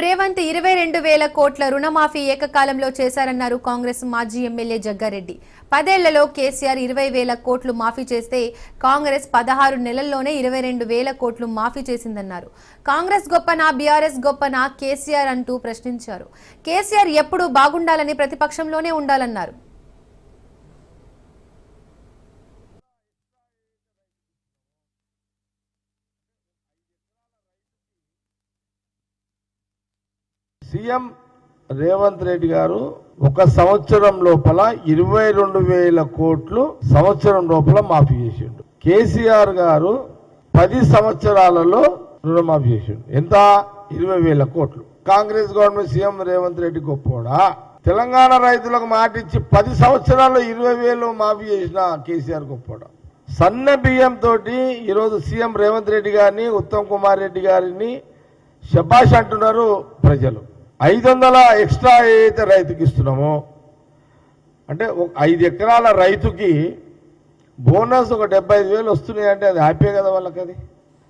రేవంత్ 22,000 కోట్ల రుణమాఫీ ఏకకాలంలో చేశారన్నారు కాంగ్రెస్ మాజీ ఎమ్మెల్యే జగ్గారెడ్డి. 10 ఏళ్లలో కేసీఆర్ 20,000 కోట్లు మాఫీ చేస్తే కాంగ్రెస్ 16 నెలల్లోనే 22,000 కోట్లు మాఫీ చేసిందన్నారు. కాంగ్రెస్ గొప్పనా బీఆర్ఎస్ గొప్పనా కేసీఆర్ అంటూ ప్రశ్నించారు. కేసీఆర్ ఎప్పుడూ బాగుండాలని ప్రతిపక్షంలోనే ఉండాలన్నారు. సీఎం రేవంత్ రెడ్డి గారు ఒక సంవత్సరం లోపల 22,000 కోట్లు సంవత్సరం లోపల మాఫీ చేసిండు. కేసీఆర్ గారు 10 సంవత్సరాలలో రుణమాఫీ చేసిండు. ఎంత? 20,000 కోట్లు. కాంగ్రెస్ గవర్నమెంట్ సీఎం రేవంత్ రెడ్డి గొప్పోడా? తెలంగాణ రైతులకు మాటిచ్చి 10 సంవత్సరాల్లో 20,000 మాఫీ చేసిన కేసీఆర్ గొప్పోడా? సన్న బియ్యం తోటి ఈరోజు సీఎం రేవంత్ రెడ్డి గారిని, ఉత్తమ్ కుమార్ రెడ్డి గారిని శబాష్ అంటున్నారు ప్రజలు. 500 ఎక్స్ట్రా ఏదైతే రైతుకి ఇస్తున్నామో, అంటే 5 ఎకరాల రైతుకి బోనస్ ఒక 75,000 వస్తున్నాయి అంటే అది హ్యాపీ కదా వాళ్ళకి. అది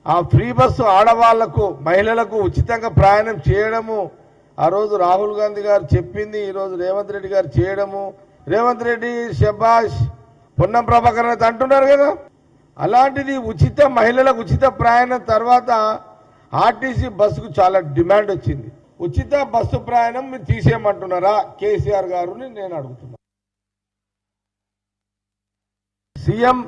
ఆ ఫ్రీ బస్సు ఆడవాళ్లకు, మహిళలకు ఉచితంగా ప్రయాణం చేయడము ఆ రోజు రాహుల్ గాంధీ గారు చెప్పింది, ఈరోజు రేవంత్ రెడ్డి గారు చేయడము. రేవంత్ రెడ్డి శబాష్, పొన్నం ప్రభాకర్ అయితే అంటున్నారు కదా. అలాంటిది ఉచిత మహిళలకు ఉచిత ప్రయాణం తర్వాత ఆర్టీసీ బస్సుకు చాలా డిమాండ్ వచ్చింది. ఉచిత బస్సు ప్రయాణం మీరు తీసేయమంటున్నారా కేసీఆర్ గారుని నేను అడుగుతున్నా. సీఎం